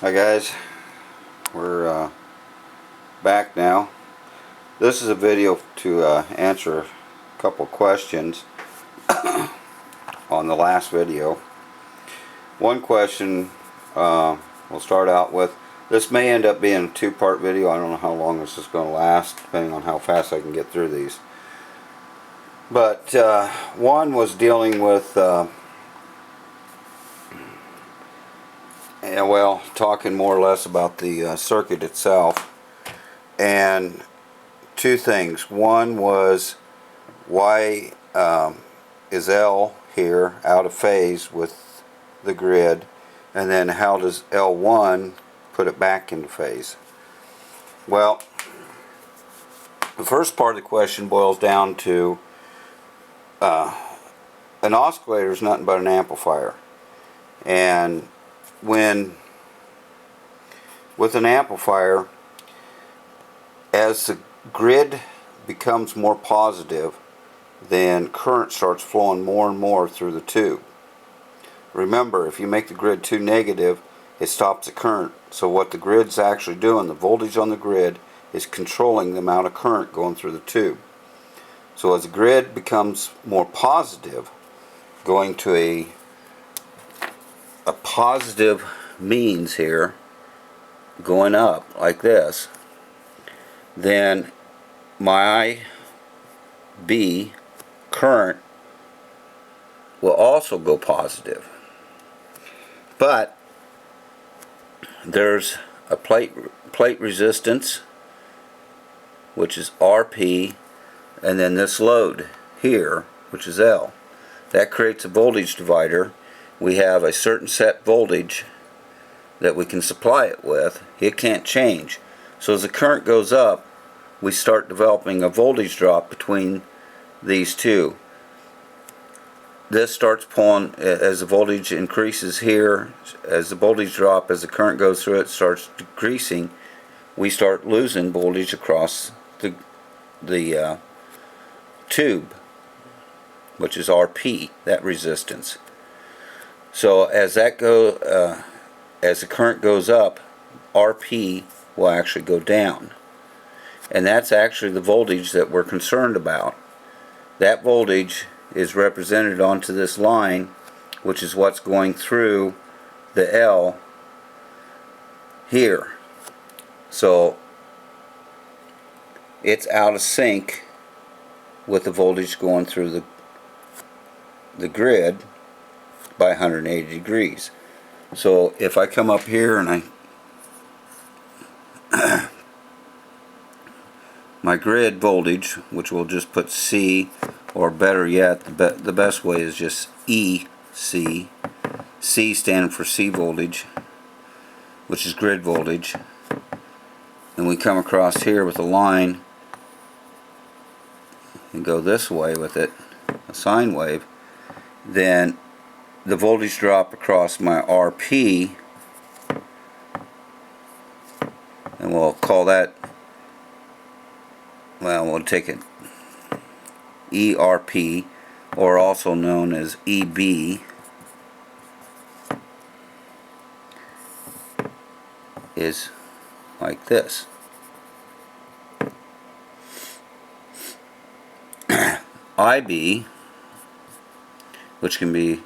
Hi guys, we're back now. This is a video to answer a couple questions on the last video. One question we'll start out with. This may end up being a two-part video. I don't know how long this is going to last, depending on how fast I can get through these. But one was dealing with well, talking more or less about the circuit itself, and two things. One was, why is L here out of phase with the grid, and then how does L1 put it back into phase? Well, the first part of the question boils down to an oscillator is nothing but an amplifier, and with an amplifier, as the grid becomes more positive, then current starts flowing more and more through the tube. Remember, if you make the grid too negative, it stops the current. So what the grid's actually doing, the voltage on the grid, is controlling the amount of current going through the tube. So as the grid becomes more positive, going to a positive means here, going up like this, then my IB current will also go positive. But there's a plate resistance, which is RP, and then this load here, which is L. That creates a voltage divider. We have a certain set voltage that we can supply it with. It can't change. So as the current goes up, we start developing a voltage drop between these two. This starts pulling as the voltage increases here. As the voltage drop, as the current goes through it, starts decreasing. We start losing voltage across the tube, which is RP, that resistance. So as the current goes up, RP will actually go down. And that's actually the voltage that we're concerned about. That voltage is represented onto this line, which is what's going through the L here. So it's out of sync with the voltage going through the grid by 180 degrees. So if I come up here and my grid voltage, which we'll just put C, or better yet, the best way is just EC. C standing for C voltage, which is grid voltage. And we come across here with a line and go this way with it, a sine wave, then the voltage drop across my RP, and we'll call that, well, we'll take it ERP, or also known as EB, is like this. IB, which can be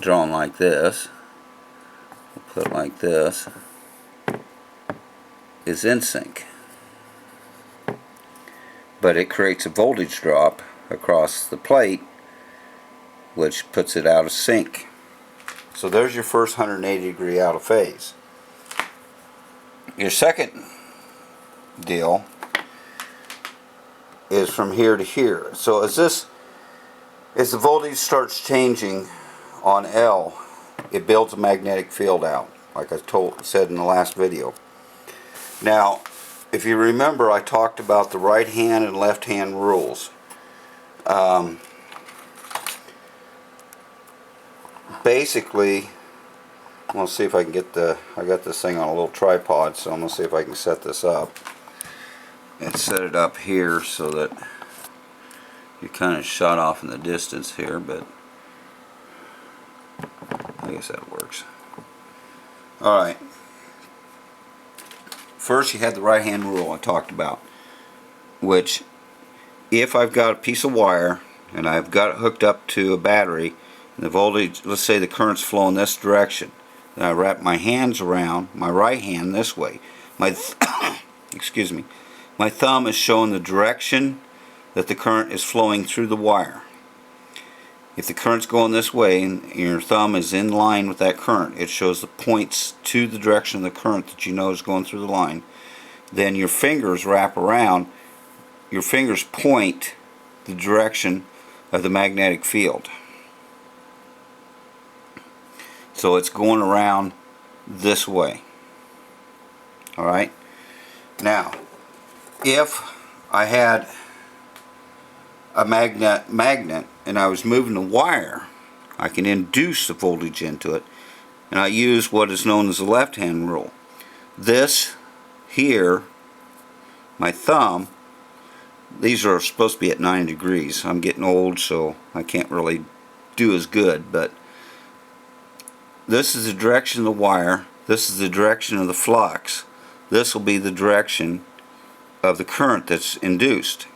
drawn like this, we'll put it like this, is in sync. But it creates a voltage drop across the plate, which puts it out of sync. So there's your first 180 degree out of phase. Your second deal is from here to here. So as the voltage starts changing on L, it builds a magnetic field out, like I said in the last video. Now, if you remember, I talked about the right hand and left hand rules. Basically, I'm going to see if I can get I got this thing on a little tripod, so I'm going to see if I can set this up. And set it up here so that you're kind of shot off in the distance here, but I I guess that works. Alright. First you have the right hand rule I talked about, which if I've got a piece of wire and I've got it hooked up to a battery and the voltage, let's say the current's flowing this direction, then I wrap my hands around, my right hand this way. My excuse me. My thumb is showing the direction that the current is flowing through the wire. If the current's going this way and your thumb is in line with that current, it shows the points to the direction of the current that you know is going through the line. Then your fingers wrap around, your fingers point the direction of the magnetic field. So it's going around this way. Alright? Now, if I had a magnet and I was moving the wire, I can induce the voltage into it, and I use what is known as the left hand rule. This here, my thumb, these are supposed to be at 90 degrees. I'm getting old, so I can't really do as good, but this is the direction of the wire, this is the direction of the flux, this will be the direction of the current that's induced.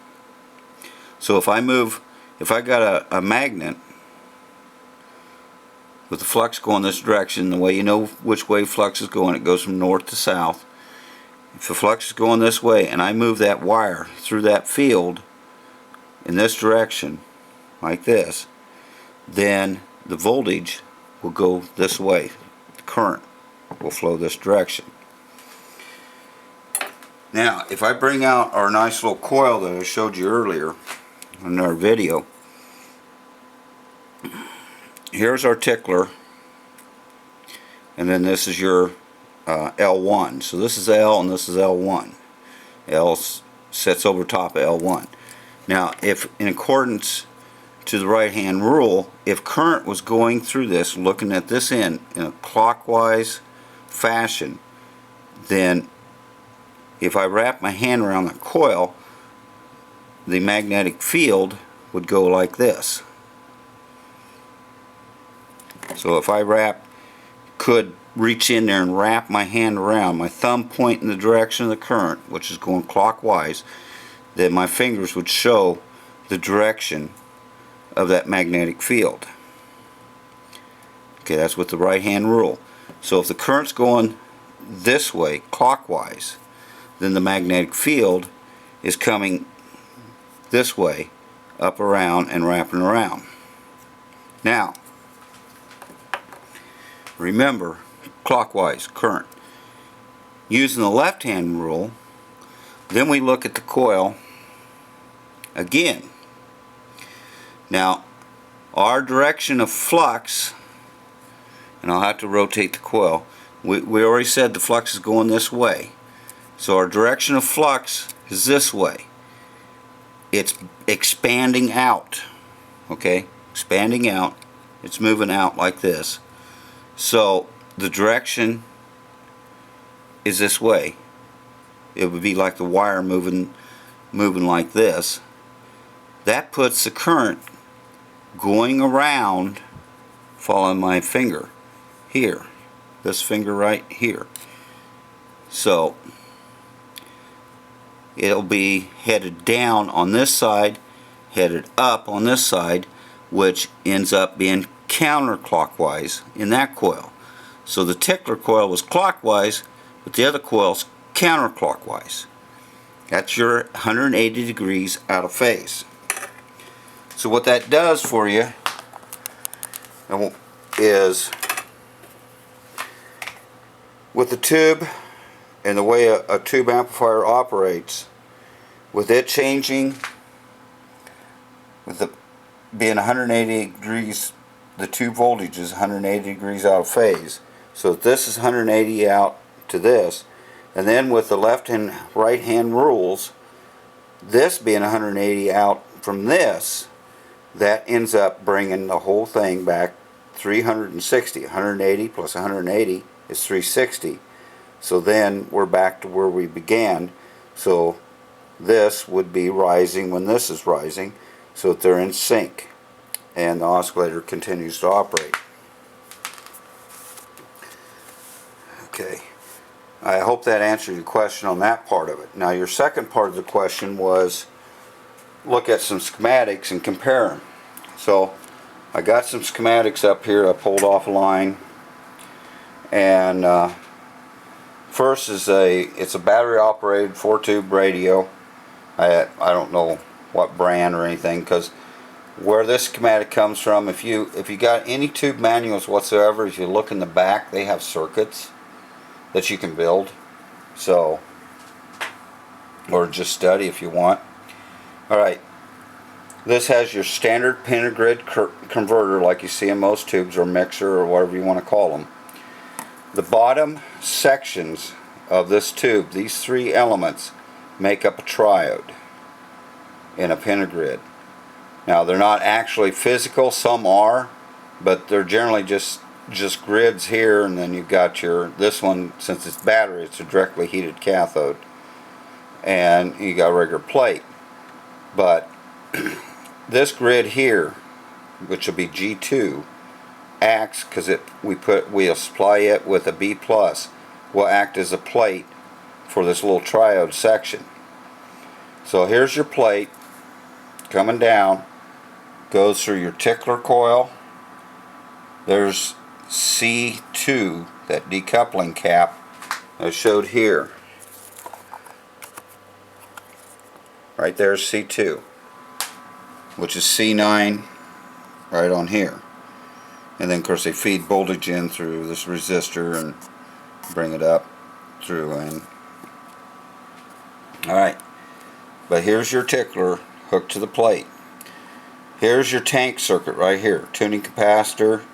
So if I got a magnet with the flux going this direction, the way you know which way flux is going, it goes from north to south. If the flux is going this way and I move that wire through that field in this direction, like this, then the voltage will go this way. The current will flow this direction. Now, if I bring out our nice little coil that I showed you earlier in our video, here's our tickler, and then this is your L1. So this is L and this is L1. L sits over top of L1. Now, if in accordance to the right hand rule, if current was going through this, looking at this end in a clockwise fashion, then if I wrap my hand around the coil, the magnetic field would go like this. So if I could reach in there and wrap my hand around, my thumb point in the direction of the current, which is going clockwise, then my fingers would show the direction of that magnetic field. Okay, that's with the right hand rule. So if the current's going this way, clockwise, then the magnetic field is coming this way, up around and wrapping around. Now, remember, clockwise current. Using the left hand rule, then we look at the coil again. Now, our direction of flux, and I'll have to rotate the coil, we already said the flux is going this way. So our direction of flux is this way. It's expanding out. Okay? Expanding out. It's moving out like this. So the direction is this way. It would be like the wire moving like this. That puts the current going around, following my finger here. This finger right here. So it'll be headed down on this side, headed up on this side, which ends up being counterclockwise in that coil. So the Tickler coil was clockwise, but the other coil's counterclockwise. That's your 180 degrees out of phase. So what that does for you is, with the tube and the way a tube amplifier operates, with it changing, with it being 180 degrees, the tube voltage is 180 degrees out of phase. So this is 180 out to this, and then with the left and right hand rules, this being 180 out from this, that ends up bringing the whole thing back 360. 180 plus 180 is 360. So then we're back to where we began. So this would be rising when this is rising, so that they're in sync and the oscillator continues to operate. Okay, I hope that answered your question on that part of it. Now your second part of the question was look at some schematics and compare them. So I got some schematics up here I pulled off a line, and first is it's a battery operated 4-tube radio. I don't know what brand or anything, because where this schematic comes from, if you got any tube manuals whatsoever, if you look in the back, they have circuits that you can build, so, or just study if you want. Alright, this has your standard pentagrid converter like you see in most tubes, or mixer, or whatever you want to call them. The bottom sections of this tube, these three elements, make up a triode in a pentagrid. Now they're not actually physical, some are, but they're generally just grids here, and then you've got this one, since it's battery, it's a directly heated cathode, and you got a regular plate. But this grid here, which will be G2, acts, because we'll supply it with a B+, will act as a plate for this little triode section. So here's your plate coming down, goes through your Tickler coil. There's C2, that decoupling cap I showed here. Right there's C2, which is C9 right on here. And then of course they feed voltage in through this resistor and bring it up through. And alright, but here's your Tickler hooked to the plate. Here's your tank circuit right here, tuning capacitor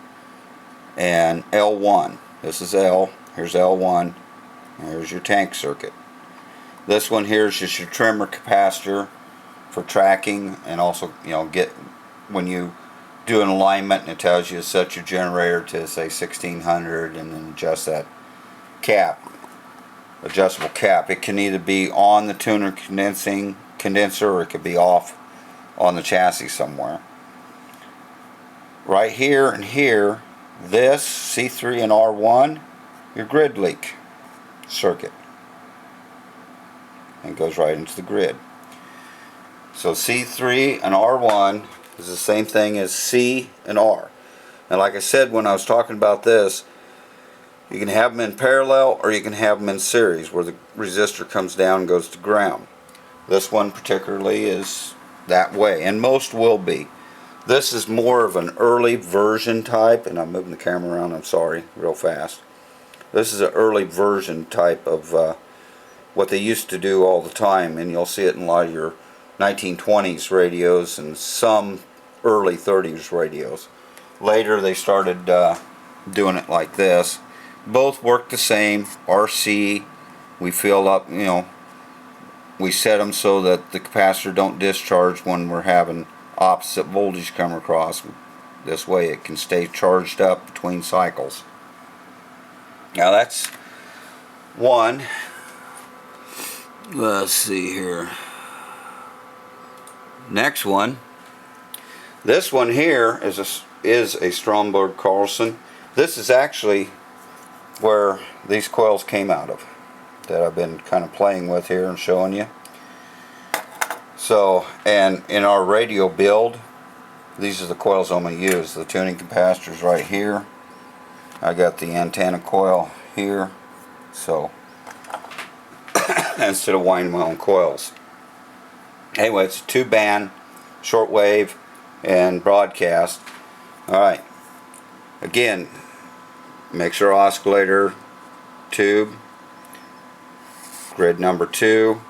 and L1. This is L, here's L1, and here's your tank circuit. This one here is just your trimmer capacitor for tracking, and also, when you do an alignment and it tells you to set your generator to say 1600, and then adjust that cap, adjustable cap. It can either be on the tuner condenser, or it could be off on the chassis somewhere. Right here and here, this C3 and R1, your grid leak circuit, and goes right into the grid. So C3 and R1 is the same thing as C and R. And like I said when I was talking about this, you can have them in parallel, or you can have them in series, where the resistor comes down and goes to ground. This one particularly is that way, and most will be. This is more of an early version type, and I'm moving the camera around, I'm sorry, real fast. This is an early version type of what they used to do all the time, and you'll see it in a lot of your 1920s radios and some early 30s radios. Later they started doing it like this. Both work the same. RC, we fill up, we set them so that the capacitor don't discharge when we're having opposite voltage come across. This way it can stay charged up between cycles. Now that's one. Let's see here. Next one. This one here is a Stromberg-Carlson. This is actually where these coils came out of, that I've been kind of playing with here and showing you. So, and in our radio build, these are the coils I'm going to use. The tuning capacitors right here. I got the antenna coil here. So, instead of winding my own coils. Anyway, it's a 2-band, shortwave, and broadcast. Alright. Again, mixer oscillator tube. Grid number 2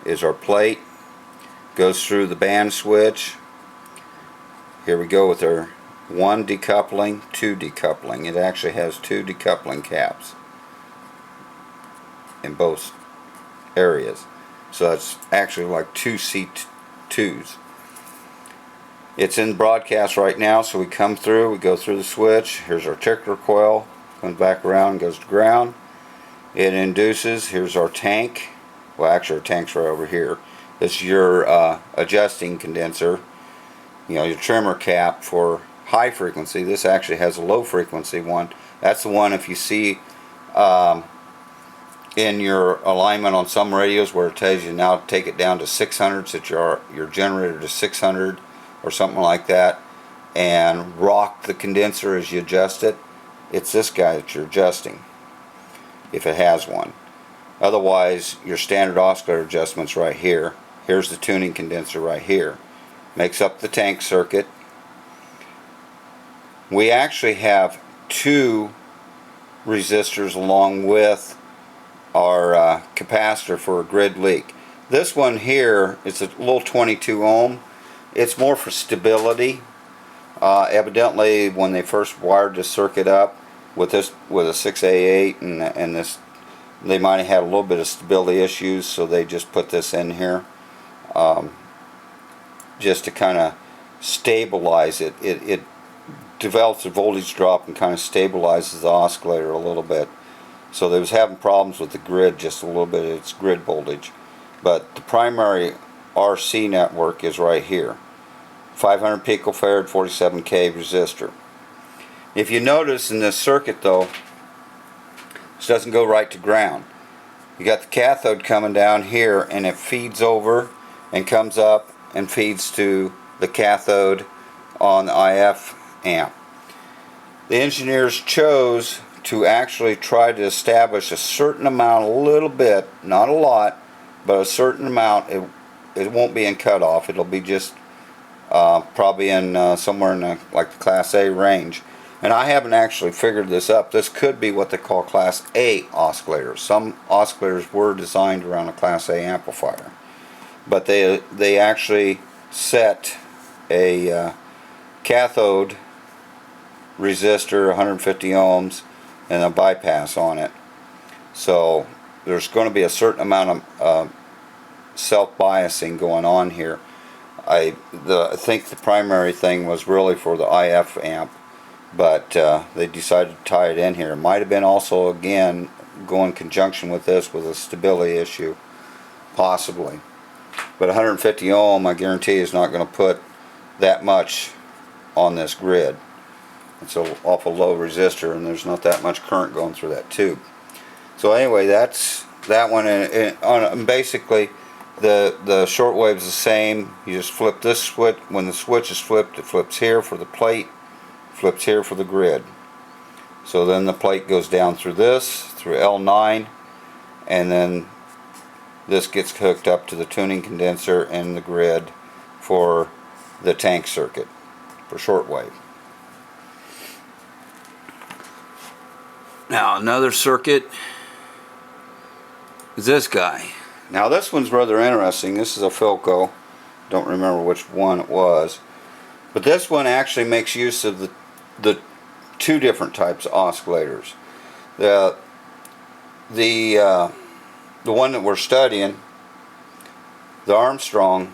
is our plate. Goes through the band switch. Here we go with our 1 decoupling, 2 decoupling. It actually has 2 decoupling caps in both areas. So it's actually like 2 C2s. It's in broadcast right now, so we come through, we go through the switch. Here's our Tickler coil, comes back around and goes to ground. It induces, here's our tank. Well, actually our tank's right over here. This is your adjusting condenser, your trimmer cap for high frequency. This actually has a low frequency one. That's the one, if you see in your alignment on some radios where it tells you now take it down to 600, set your generator to 600 or something like that, and rock the condenser as you adjust it. It's this guy that you're adjusting, if it has one. Otherwise, your standard oscillator adjustment's right here. Here's the tuning condenser right here. Makes up the tank circuit. We actually have two resistors along with our capacitor for a grid leak. This one here is a little 22 ohm. It's more for stability. Evidently, when they first wired this circuit up with a 6A8 and this, they might have had a little bit of stability issues, so they just put this in here just to kind of stabilize it. It develops a voltage drop and kind of stabilizes the oscillator a little bit. So they was having problems with the grid, just a little bit of its grid voltage. But the primary RC network is right here. 500 picofarad 47K resistor. If you notice in this circuit though, this doesn't go right to ground. You got the cathode coming down here and it feeds over and comes up and feeds to the cathode on the IF amp. The engineers chose to actually try to establish a certain amount, a little bit, not a lot, but a certain amount. It won't be in cutoff. It'll be just probably in somewhere in like the Class A range. And I haven't actually figured this up. This could be what they call Class A oscillators. Some oscillators were designed around a Class A amplifier, but they actually set a cathode resistor, 150 ohms, and a bypass on it. So there's going to be a certain amount of self-biasing going on here. I think the primary thing was really for the IF amp, but they decided to tie it in here. It might have been also, again, go in conjunction with this with a stability issue, possibly. But 150 ohm, I guarantee, is not going to put that much on this grid. It's an awful low resistor, and there's not that much current going through that tube. So anyway, that's that one. And basically, the shortwave is the same. You just flip this switch. When the switch is flipped, it flips here for the plate, flips here for the grid. So then the plate goes down through this, through L9, and then this gets hooked up to the tuning condenser and the grid for the tank circuit for shortwave. Now another circuit is this guy. Now this one's rather interesting. This is a Philco. Don't remember which one it was. But this one actually makes use of the two different types of oscillators. The one that we're studying, the Armstrong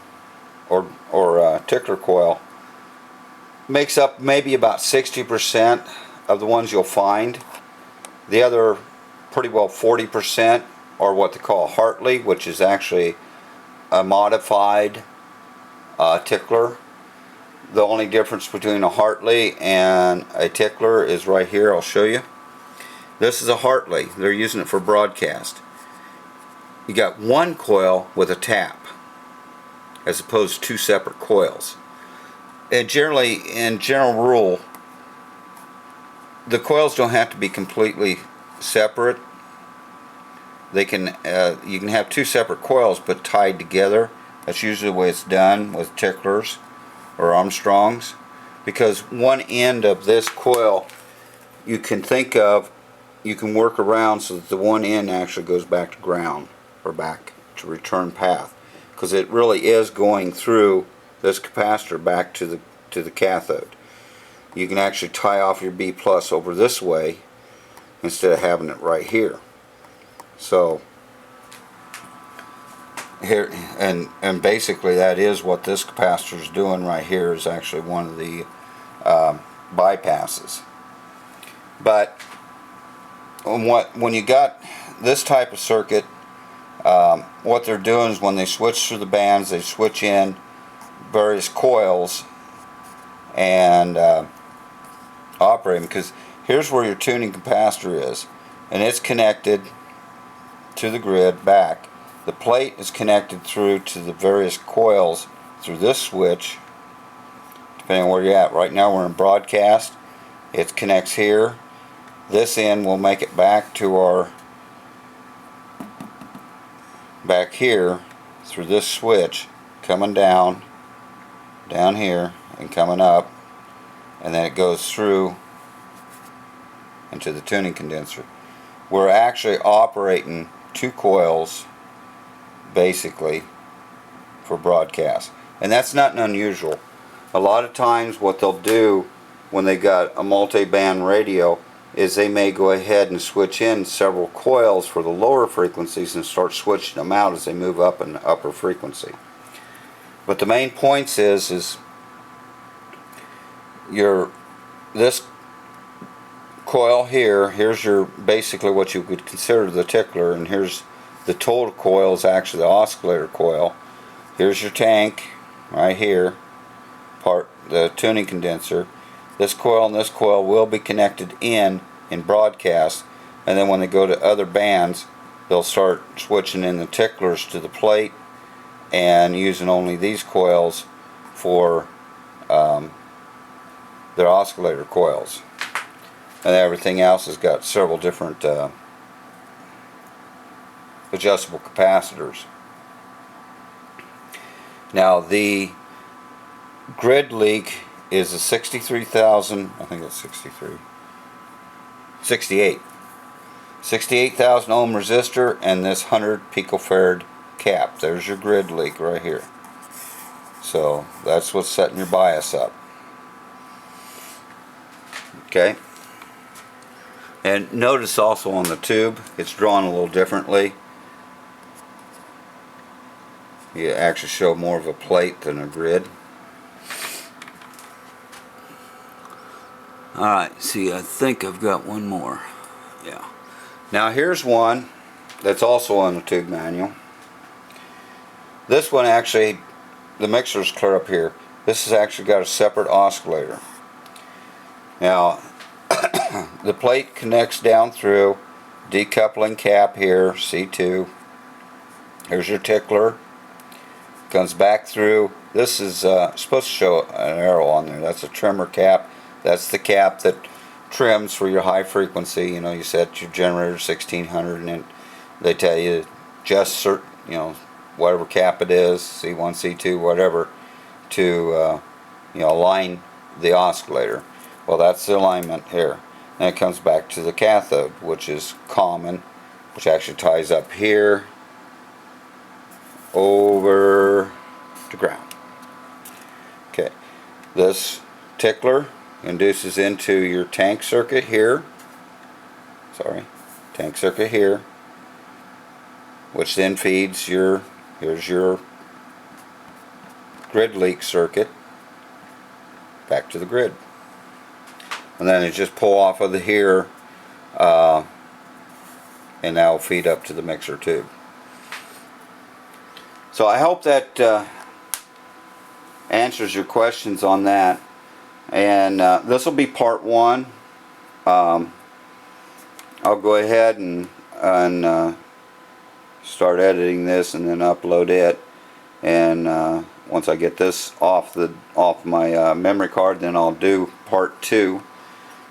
or Tickler coil, makes up maybe about 60% of the ones you'll find. The other, pretty well 40%, are what they call Hartley, which is actually a modified Tickler. The only difference between a Hartley and a Tickler is right here. I'll show you. This is a Hartley. They're using it for broadcast. You got one coil with a tap, as opposed to two separate coils. And generally, in general rule, the coils don't have to be completely separate. They can you can have two separate coils but tied together. That's usually the way it's done with Ticklers or Armstrongs, because one end of this coil you can think of, you can work around so that the one end actually goes back to ground or back to return path, because it really is going through this capacitor back to the cathode. You can actually tie off your B plus over this way instead of having it right here. So here, and basically that is what this capacitor is doing right here, is actually one of the bypasses. But when you got this type of circuit, what they're doing is when they switch through the bands, they switch in various coils and operate them, because here's where your tuning capacitor is. and it's connected to the grid back. The plate is connected through to the various coils through this switch, depending on where you're at. Right now we're in broadcast. It connects here. This end will make it back to our back here through this switch, coming down here and coming up, and then it goes through into the tuning condenser. We're actually operating 2 coils basically for broadcast, and that's nothing unusual. A lot of times what they'll do when they got a multi-band radio is they may go ahead and switch in several coils for the lower frequencies and start switching them out as they move up in the upper frequency. But the main points is this coil here, here's your basically what you could consider the tickler, and here's the total coil is actually the oscillator coil. Here's your tank right here, the tuning condenser. This coil and this coil will be connected in broadcast, and then when they go to other bands they'll start switching in the ticklers to the plate and using only these coils for their oscillator coils, and everything else has got several different adjustable capacitors. Now the grid leak is a 63,000, I think it's 68,000 ohm resistor and this 100 picofarad cap. There's your grid leak right here. So that's what's setting your bias up. Okay. And notice also on the tube, it's drawn a little differently. You actually show more of a plate than a grid. Alright, see, I think I've got one more. Yeah. Now here's one that's also on the tube manual. This one actually, the mixer's clear up here. This has actually got a separate oscillator. Now, the plate connects down through, decoupling cap here, C2. Here's your tickler. Comes back through. This is supposed to show an arrow on there. That's a trimmer cap. That's the cap that trims for your high frequency. You know, you set your generator 1600, and then they tell you just certain, you know, whatever cap it is, C1, C2, whatever, to you know, align the oscillator. Well, that's the alignment here. And it comes back to the cathode, which is common, which actually ties up here over to ground. Okay, this tickler induces into your tank circuit here. Tank circuit here, which then feeds here's your grid leak circuit back to the grid. And then it just pull off of the here, and that'll feed up to the mixer tube. So I hope that answers your questions on that. And this will be part 1. I'll go ahead and start editing this and then upload it. And once I get this off my memory card, then I'll do part 2,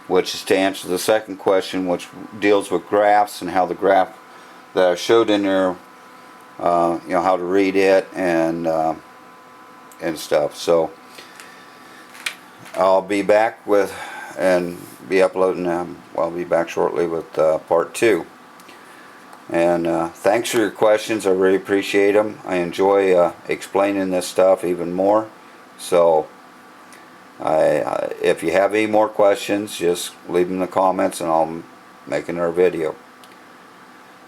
which is to answer the second question, which deals with graphs and how the graph that I showed in there, you know, how to read it and stuff. So I'll be back and be uploading. I'll be back shortly with part 2. And thanks for your questions. I really appreciate them. I enjoy explaining this stuff even more. So if you have any more questions, just leave them in the comments and I'll make another video.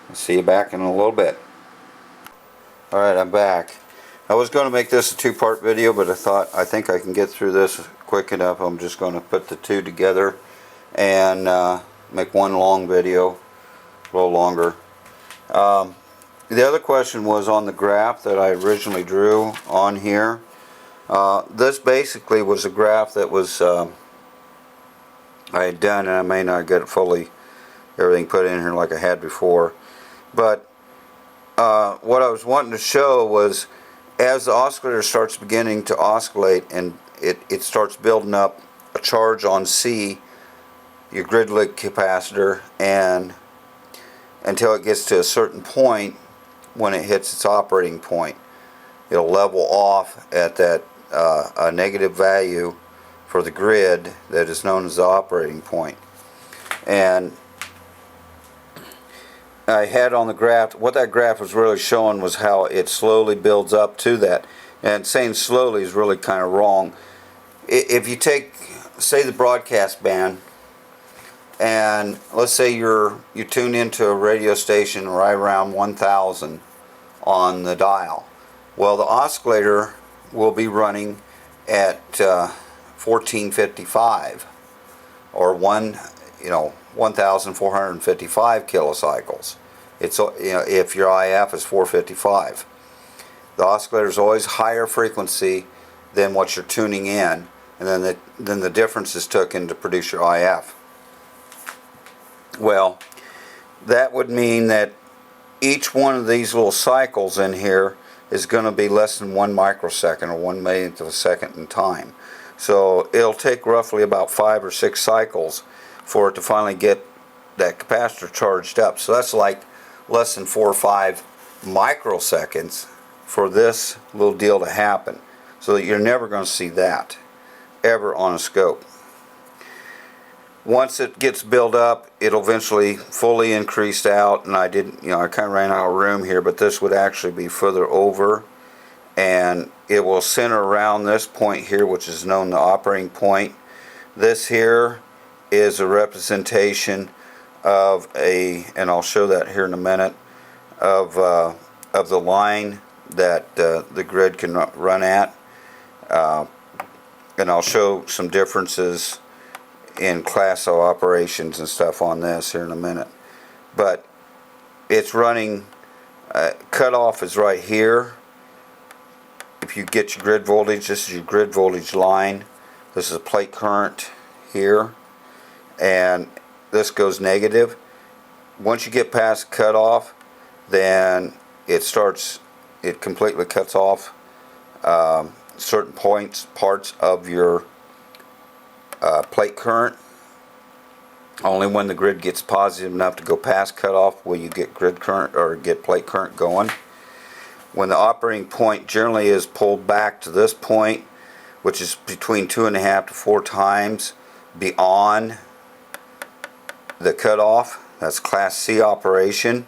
I'll see you back in a little bit. Alright, I'm back. I was going to make this a 2-part video, but I think I can get through this quick enough. I'm just going to put the 2 together and make one long video, a little longer. The other question was on the graph that I originally drew on here. This basically was a graph that was I had done, and I may not get it fully everything put in here like I had before. But what I was wanting to show was, as the oscillator starts beginning to oscillate and it starts building up a charge on C, your grid link capacitor, and until it gets to a certain point, when it hits its operating point, it'll level off at that a negative value for the grid that is known as the operating point. And I had on the graph, what that graph was really showing was how it slowly builds up to that. And saying slowly is really kind of wrong. If you take, say, the broadcast band, and let's say you tune into a radio station right around 1000 on the dial. Well, the oscillator will be running at 1455 or 1455 kilocycles. It's, if your IF is 455. The oscillator is always higher frequency than what you're tuning in, and then the difference is taken to produce your IF. Well, that would mean that each one of these little cycles in here is going to be less than 1 microsecond or 1/millionth of a second in time. So it'll take roughly about 5 or 6 cycles for it to finally get that capacitor charged up. So that's like less than 4 or 5 microseconds for this little deal to happen. So that you're never going to see that ever on a scope. Once it gets built up, it'll eventually fully increase out, and I kind of ran out of room here, but this would actually be further over, and it will center around this point here, which is known the operating point. This here is a representation of and I'll show that here in a minute, of the line that the grid can run at, and I'll show some differences in class of operations and stuff on this here in a minute. But it's running, cutoff is right here. If you get your grid voltage, this is your grid voltage line. This is a plate current here, and this goes negative. Once you get past cutoff, then it completely cuts off certain parts of your plate current. Only when the grid gets positive enough to go past cutoff will you get grid current or get plate current going. When the operating point generally is pulled back to this point, which is between 2.5 to 4 times beyond the cutoff, that's class C operation.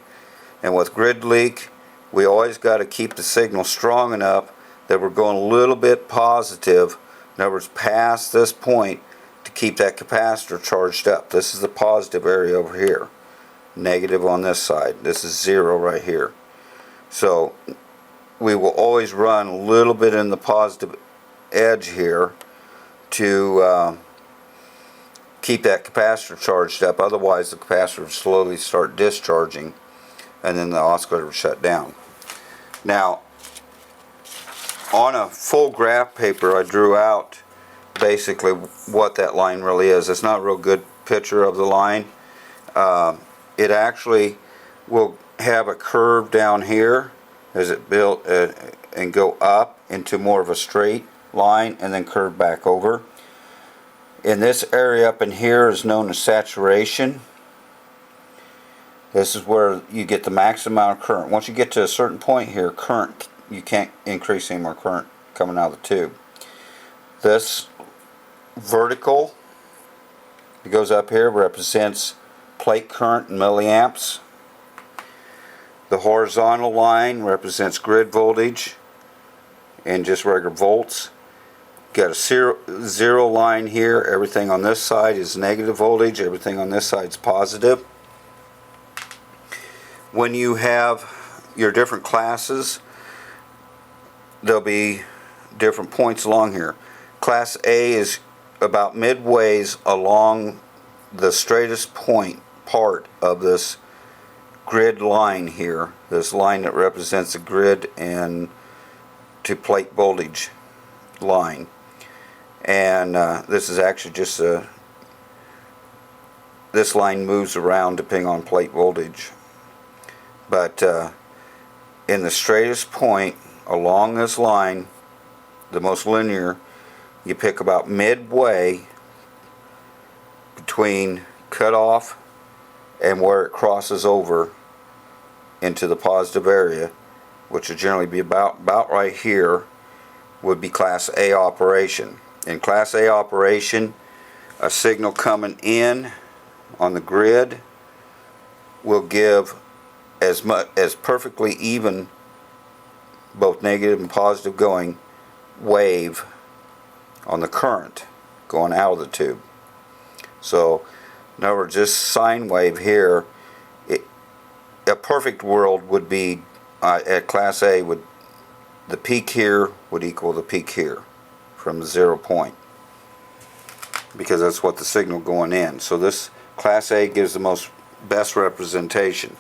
And with grid leak, we always got to keep the signal strong enough that we're going a little bit positive, in other words, past this point, to keep that capacitor charged up. This is the positive area over here, negative on this side. This is 0 right here. So we will always run a little bit in the positive edge here to keep that capacitor charged up. Otherwise the capacitor will slowly start discharging, and then the oscillator will shut down. Now, on a full graph paper I drew out basically what that line really is. It's not a real good picture of the line. It actually will have a curve down here as it built and go up into more of a straight line and then curve back over. In this area up in here is known as saturation. This is where you get the maximum amount of current. Once you get to a certain point here, current, you can't increase any more current coming out of the tube. This vertical that goes up here represents plate current in milliamps. The horizontal line represents grid voltage in just regular volts. Got a zero line here. Everything on this side is negative voltage, everything on this side is positive. When you have your different classes, there'll be different points along here. Class A is about midways along the straightest part of this grid line here, this line that represents a grid and to plate voltage line. And this is actually just this line moves around depending on plate voltage. But in the straightest point along this line, the most linear, you pick about midway between cutoff and where it crosses over into the positive area, which would generally be about right here, would be Class A operation. In Class A operation, a signal coming in on the grid will give as perfectly even, both negative and positive going, wave on the current going out of the tube. So in other words, this sine wave here, a perfect world would be at Class A, would the peak here would equal the peak here from the 0 point, because that's what the signal going in. So this Class A gives the best representation.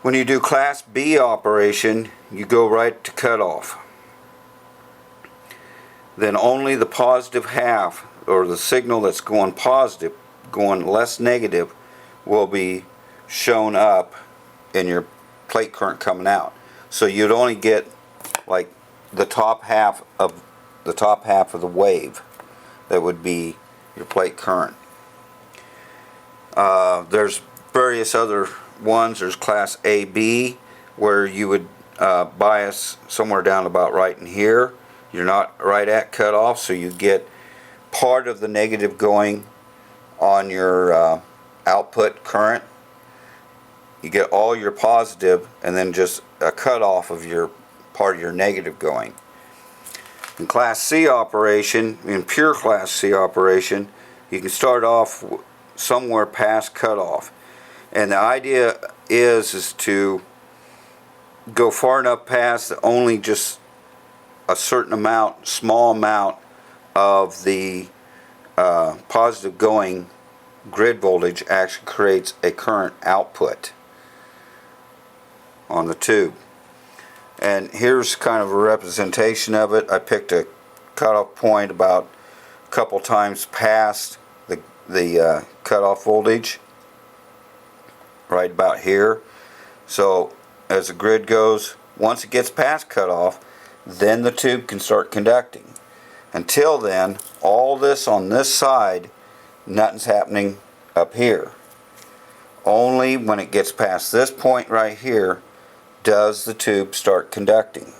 When you do Class B operation, you go right to cutoff. Then only the positive half, or the signal that's going positive, going less negative, will be shown up in your plate current coming out. So you'd only get like the top half of the wave that would be your plate current. There's various other ones. There's Class AB, where you would bias somewhere down about right in here. You're not right at cutoff, so you get part of the negative going on your output current. You get all your positive, and then just a cutoff of your part of your negative going. In Class C operation, in pure Class C operation, you can start off somewhere past cutoff, and the idea is to go far enough past that only just a certain amount, small amount of the positive going grid voltage actually creates a current output on the tube. And here's kind of a representation of it. I picked a cutoff point about a couple times past the cutoff voltage, right about here. So as the grid goes, once it gets past cutoff, then the tube can start conducting. Until then, all this on this side, nothing's happening up here. Only when it gets past this point right here does the tube start conducting.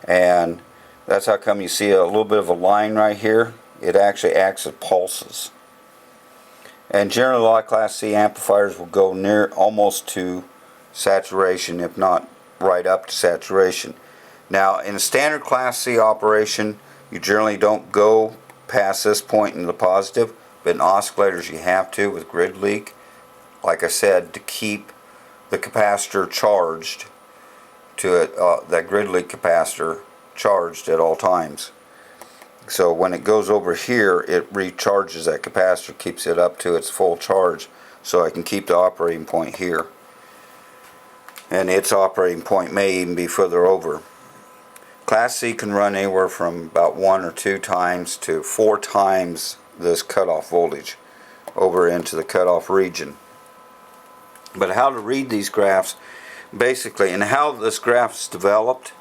And that's how come you see a little bit of a line right here. It actually acts as pulses. And generally a lot of Class C amplifiers will go near almost to saturation, if not right up to saturation. Now in a standard Class C operation, you generally don't go past this point in the positive, but in oscillators you have to with grid leak, like I said, to keep the capacitor charged to it, that grid leak capacitor charged at all times. So when it goes over here, it recharges that capacitor, keeps it up to its full charge, so I can keep the operating point here. And its operating point may even be further over. Class C can run anywhere from about 1 or 2 times to 4 times this cutoff voltage over into the cutoff region. But how to read these graphs, basically, and how this graph is developed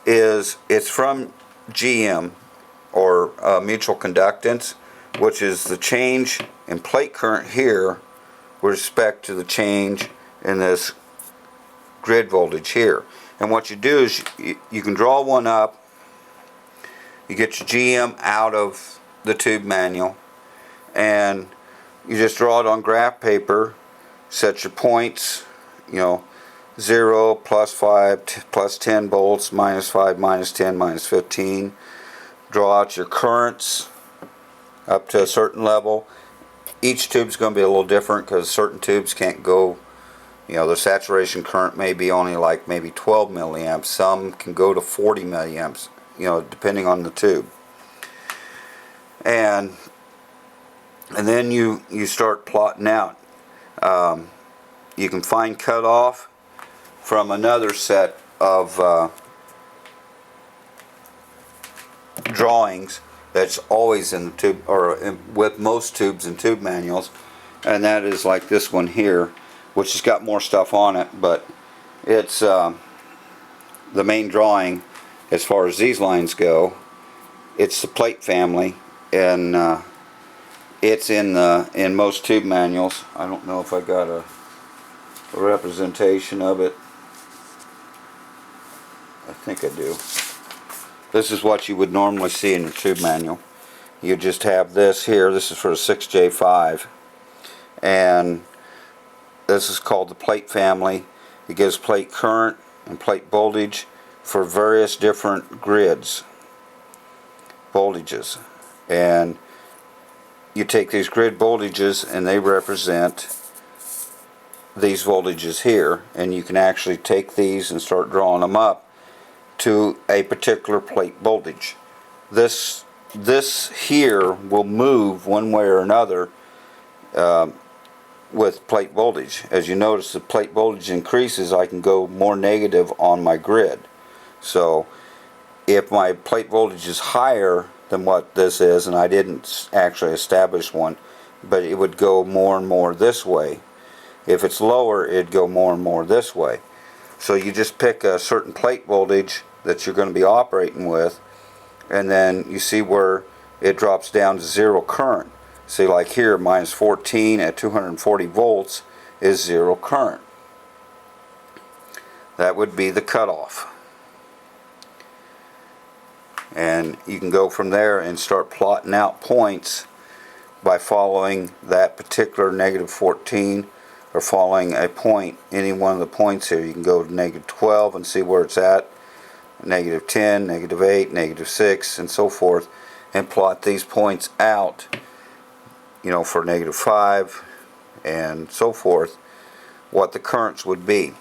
is it's from GM, or mutual conductance, which is the change in plate current here with respect to the change in this grid voltage here. And what you do is you can draw one up, you get your GM out of the tube manual, and you just draw it on graph paper, set your points, 0, plus 5, plus 10 volts, minus 5, minus 10, minus 15. Draw out your currents up to a certain level. Each tube is going to be a little different because certain tubes can't go, the saturation current may be only like maybe 12 milliamps. Some can go to 40 milliamps, depending on the tube. And then you start plotting out. You can find cutoff from another set of drawings that's always in the tube, or with most tubes and tube manuals, and that is like this one here, which has got more stuff on it, but it's the main drawing as far as these lines go. It's the plate family, and it's in most tube manuals. I don't know if I got a representation of it. I think I do. This is what you would normally see in your tube manual. You just have this here. This is for a 6J5, and this is called the plate family. It gives plate current and plate voltage for various different grids, voltages, and you take these grid voltages and they represent these voltages here, and you can actually take these and start drawing them up to a particular plate voltage. This here will move one way or another with plate voltage. As you notice, the plate voltage increases, I can go more negative on my grid. So if my plate voltage is higher than what this is, and I didn't actually establish one, but it would go more and more this way. If it's lower, it'd go more and more this way. So you just pick a certain plate voltage that you're going to be operating with, and then you see where it drops down to zero current. See, like here, minus 14 at 240 volts is zero current. That would be the cutoff. And you can go from there and start plotting out points by following that particular negative 14, or following a point, any one of the points here. You can go to negative 12 and see where it's at, negative 10, negative 8, negative 6, and so forth, and plot these points out, you know, for negative 5 and so forth, what the currents would be.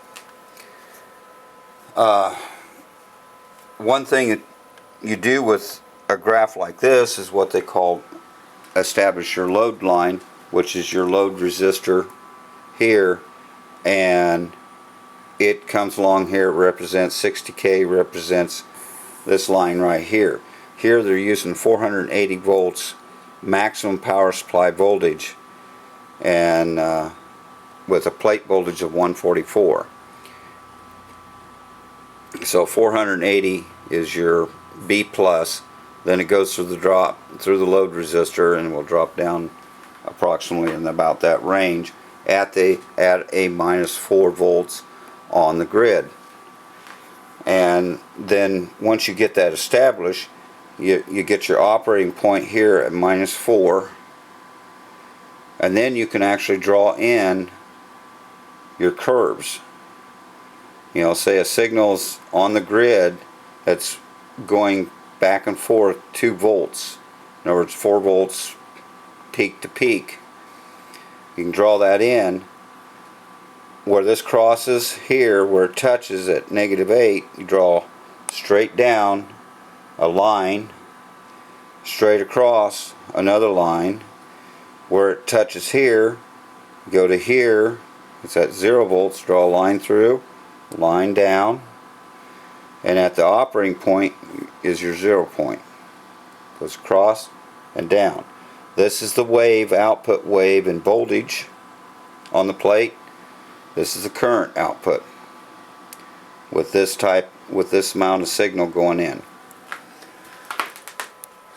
One thing that you do with a graph like this is what they call establish your load line, which is your load resistor here, and it comes along here. It represents 60K, represents this line right here. Here they're using 480 volts maximum power supply voltage, and with a plate voltage of 144. So 480 is your B plus. Then it goes through the load resistor, and will drop down approximately in about that range at a minus 4 volts on the grid. And then once you get that established, you get your operating point here at minus 4, and then you can actually draw in your curves. You know, say a signal's on the grid that's going back and forth 2 volts. In other words, 4 volts peak to peak. You can draw that in. Where this crosses here, where it touches at negative 8, you draw straight down a line, straight across another line. Where it touches here, go to here, it's at 0 volts, draw a line through, line down, and at the operating point is your 0 point. Goes across and down. This is the wave, output wave in voltage on the plate. This is the current output with this amount of signal going in.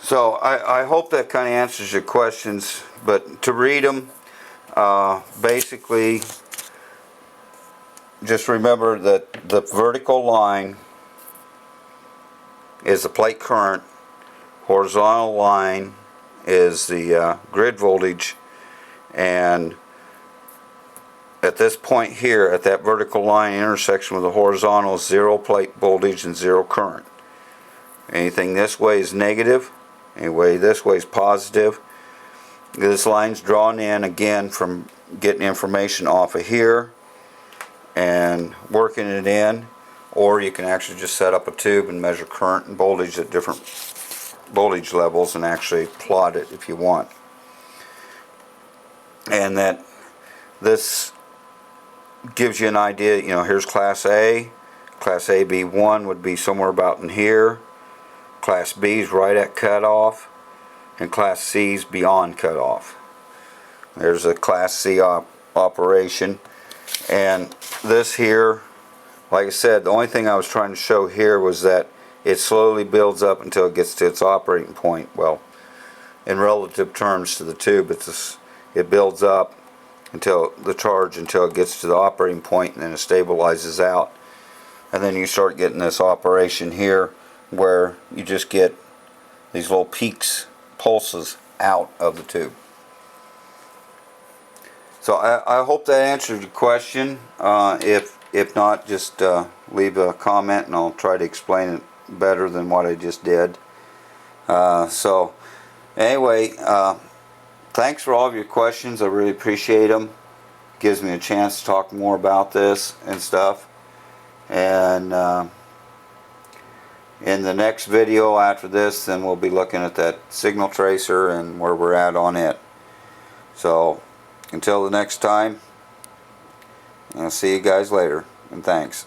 So I hope that kind of answers your questions, but to read them, basically just remember that the vertical line is the plate current, horizontal line is the grid voltage, and at this point here, at that vertical line intersection with the horizontal, 0 plate voltage and 0 current. Anything this way is negative, anyway this way is positive. This line's drawn in again from getting information off of here and working it in, or you can actually just set up a tube and measure current and voltage at different voltage levels and actually plot it if you want. And that this gives you an idea. You know, here's class A. Class AB1 would be somewhere about in here. Class B is right at cutoff. and class C is beyond cutoff. There's a class C operation, and this here, like I said, the only thing I was trying to show here was that it slowly builds up until it gets to its operating point. Well, in relative terms to the tube, it builds up until it gets to the operating point, and then it stabilizes out. And then you start getting this operation here where you just get these little peaks, pulses out of the tube. So I hope that answered your question. If not, just leave a comment and I'll try to explain it better than what I just did. So anyway, thanks for all of your questions. I really appreciate them. Gives me a chance to talk more about this and stuff. And in the next video after this, then we'll be looking at that signal tracer and where we're at on it. So until the next time, I'll see you guys later, and thanks.